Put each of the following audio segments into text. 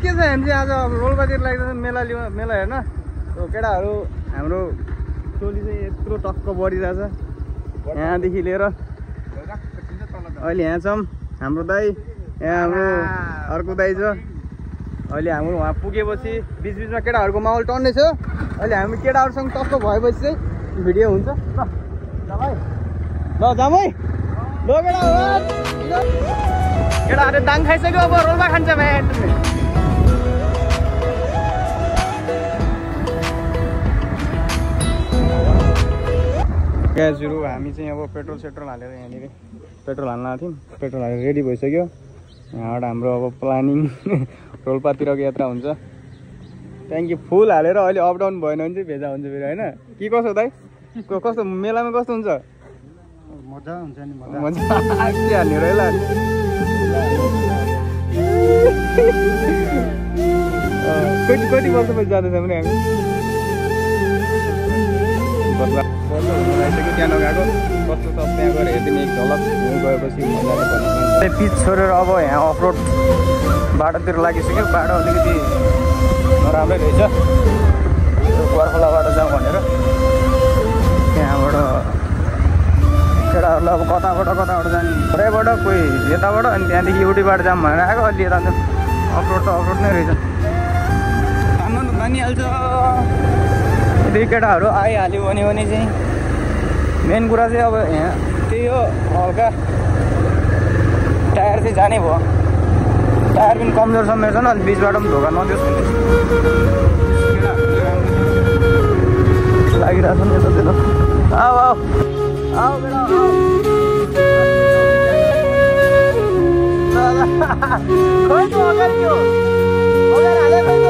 के छ हामी चाहिँ आज रोल्पातिर लाग्दैछ मेला हेर्न। केटाहरू हाम्रो टोली चाहिँ यत्रो टक्क बढिरहेछ यहाँदेखि लिएर अहिले यहाँ छौँ। हाम्रो दाई यहाँ हाम्रो अर्को दाई छ। अहिले हाम्रो वहाँ पुगेपछि बिचबिचमा केटाहरूको माहौल टन्ने छ। अहिले हामी केटाहरूसँग टक्क भएपछि चाहिँ भिडियो हुन्छ। ल जाम है ल केटाहरू दाङ खाइसक्यो अब रोल्पा खान्छ म्याट। ग्यासहरू हामी चाहिँ अब पेट्रोल हालेर यहाँनिर पेट्रोल हाल्न आएको थियौँ। पेट्रोल हालेर रेडी भइसक्यो। यहाँबाट हाम्रो अब प्लानिङ रोल्पातिरको यात्रा हुन्छ। ट्याङ्की फुल हालेर अहिले अप डाउन भएन भने चाहिँ भेजा हुन्छ फेरि होइन। के कसो दाइ कस्तो मेलामा कस्तो हुन्छ? मजा हुन्छ नि मजा के हाल्ने र यसलाई कति वर्षपछि जाँदैछ भने हामी त्यहाँ नगएको कस्तो छ त्यहाँ गएर हेरिदिने एक झलक गएपछि मजाले पिच छोडेर अब यहाँ अफरोड बाटोतिर लागिसक्यो। बाटो अलिकति नराम्रै रहेछ। गोर्खोलाबाट जाउँ भनेर त्यहाँबाट केटाहरूलाई अब कताबाट जाने घरैबाट कोही यताबाट अनि त्यहाँदेखि एउटैबाट जाऊँ भनेर आएको। अलि यता अफरोड त अफरोड नै रहेछ। तान्नु त तानिहाल्छ। यदि केटाहरू आइहाल्यो भने चाहिँ मेन कुरा चाहिँ अब यहाँ त्यही हो हल्का टायर चाहिँ जाने भयो। टायर पनि कमजोर छ मेरो छ। अनि बिचबाट पनि धोका नदियोस् भने लागिरहेको छ नि यतातिर। आऊ बेला खोइ त अगाडि त्यो अगाडि हाले खोइ त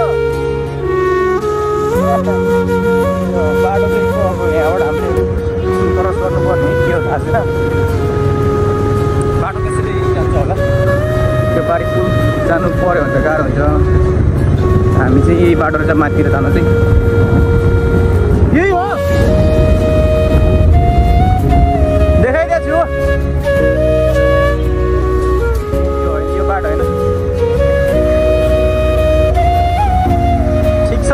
बाटो चाहिँ अब यहाँबाट हामीले क्रस गर्नुपर्ने के हो थाहा छैन। बाटो त्यसरी जान्छ होला। त्यो पारि पुल जानु पऱ्यो भने त गाह्रो हुन्छ। हामी चाहिँ यही बाटो चाहिँ माथितिर जानु चाहिँ यही हो। देखाइदिएको छु यो बाटो होइन। ठिक छ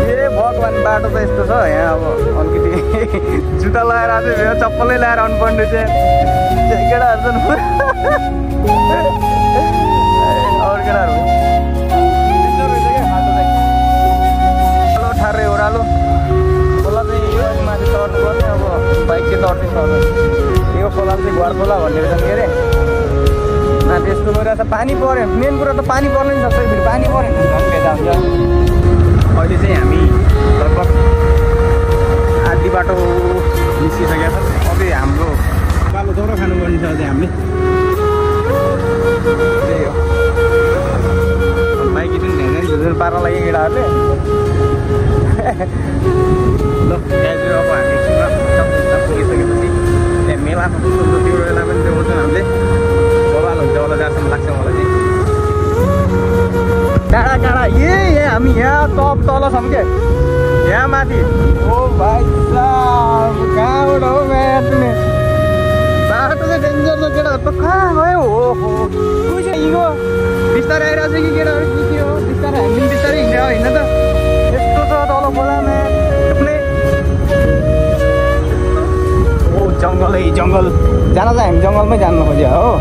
ए भगवान् बाटो त यस्तो छ यहाँ। अब अलिकति जुत्ता लगाएर चाहिँ चप्पलै लगाएर आउनुपर्ने चाहिँ केटाहरू छन्। अरू केटाहरू रहेछ क्या बाटो चाहिँ ओह्रालो ठारे ओह्रालो खोला चाहिँ यो माथि चढ्नु पर्ने। अब बाइक चाहिँ चढ्दै चढ्नु यो खोला चाहिँ घरखोला भन्ने रहेछ के अरे माथि यस्तो गइरहेछ। पानी पऱ्यो मेन कुरा त पानी पर्नु नि सक्छ। फेरि पानी पऱ्यो भने झन् भेजा हुन्छ। अहिले चाहिँ हामी लगभग आधी बाटो निस्किसकेका छौँ। अझै हाम्रो कालो दौरा खानुपर्ने छ अझै हामीले। त्यही हो बाइक पनि धेरै झुझुर पार्न लाग्यो केटाहरूले। ल त्यहाँतिर अब हामी एकछिनमा पुगिसकेपछि त्यहाँ मेलाको त्यो बेला पनि देखाउँछौँ हामीले। बवाल हुन्छ होला जहाँसम्म लाग्छ मलाई चाहिँ। टाढा ए हामी यहाँ तल छौँ क्या यहाँ माथि। ओ भाइ साहब कहाँबाट हो म्याट्ने बाटो चाहिँ डेन्जर छ केटाहरू त कहाँ गयो हो कोही चाहिँ हिँड्यो बिस्तारै आइरहेको छ कि केटाहरू के हो बिस्तारै हामी पनि बिस्तारै हिँड्यो होइन त यस्तो छ तल खोलामा ओ जङ्गलै जङ्गल जान चाहिँ हामी जङ्गलमै जानु खोज्यो हो।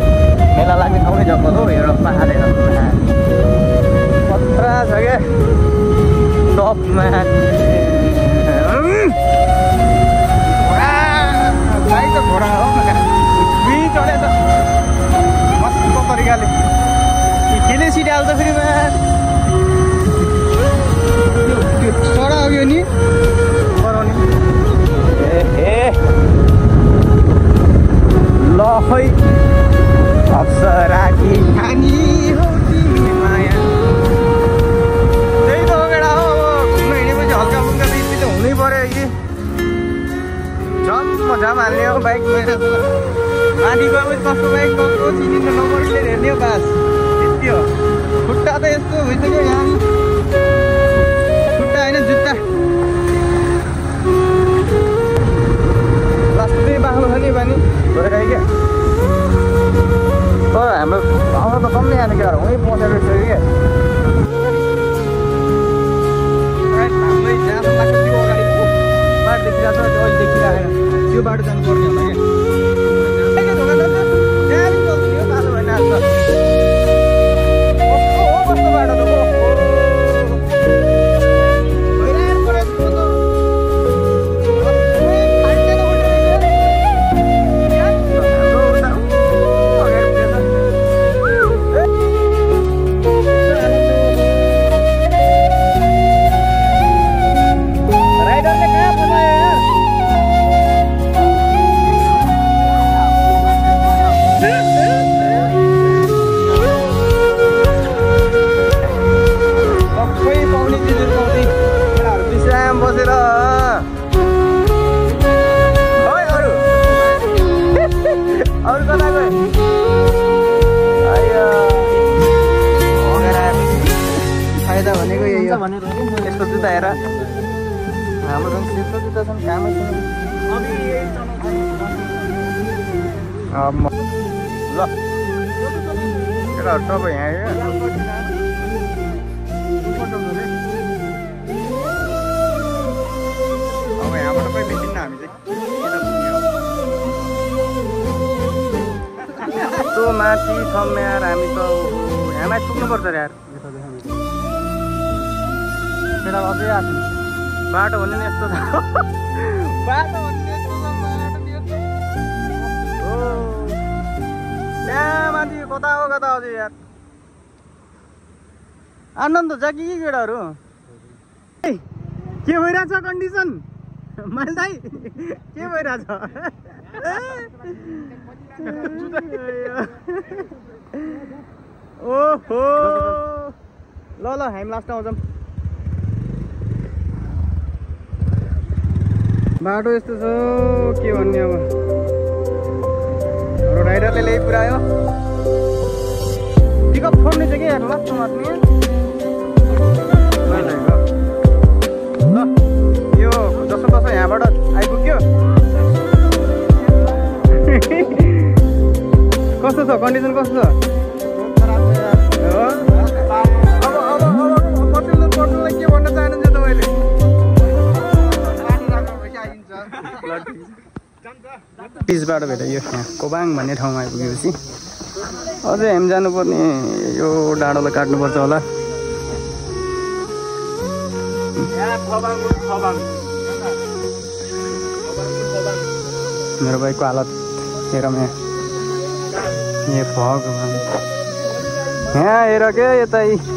मेला लाग्ने ठाउँमै जङ्गल हो। हेर पाहाडेर खतरा छ क्या टपमा बाइक त घोडा हो चढेछ मस्तो तरिकाले केले सिट हाल्छ फेरि त्यो चढायो नि कराउने ए ल खै अप्सराकी खानी हो तिमी माया। त्यही त हो केटा हो। अब घुम्न हिँडेपछि हल्का फुल्का बिस्ती त हुनै पऱ्यो कि झम हाल्ने हो बाइक माथि गएपछि कस्तो बाइक कस्तो चिनिन्छ नम्बरले हेर्ने हो बास यति हो। खुट्टा त यस्तो भइसक्यो यहाँ खुट्टा होइन जुत्ता लास्टै बाख्लो छ नि बानी भइरहेको क्या। तर हाम्रो ठाउँमा त कम्ती आएको केटाहरू वहीँ पसेर रहेछ क्या। फाइदा भनेको यही हो भनेर हो कि मैले यस्तो जुत्ता हेर हाम्रो सेतो जुत्ता छन् कामै छैन अघि यही चलाउँछु ल केटाहरू तपाईँ यहाँ आयो अब यहाँबाट पनि देखिन्न हामी चाहिँ यस्तो माथि छौँ यार हामी त यहाँ माथि पुग्नुपर्छ यार केटा अझै आएको बाटो भन्ने नि यस्तो छ बाटो भन्ने यस्तो छ हो त्यहाँ माथि कता हो कता अझै यार आनन्द छ कि केटाहरू के भइरहेछ कन्डिसन मैले दाइ के भइरहेछ ओहो ल ल हामी लास्ट आउँछौँ बाटो यस्तो छ के भन्ने अब हाम्रो राइडरले ल्याइ पुऱ्यायो पिकअप छोड्ने चाहिँ के यार लास्ट मात्ने ल यो जसो तसो यहाँबाट आइपुग्यो कस्तो छ कन्डिसन कस्तो छ अब पछिल्लो पर्नुलाई के भन्न चाहनुहुन्छ तपाईँले पिचबाट भेटाइयो यहाँ कोबाङ भन्ने ठाउँमा आइपुगेपछि अझै हामी जानुपर्ने यो डाँडोलाई काट्नुपर्छ होला मेरो बाइकको हालत हेर यहाँ भगवान् यहाँ हेर के यतै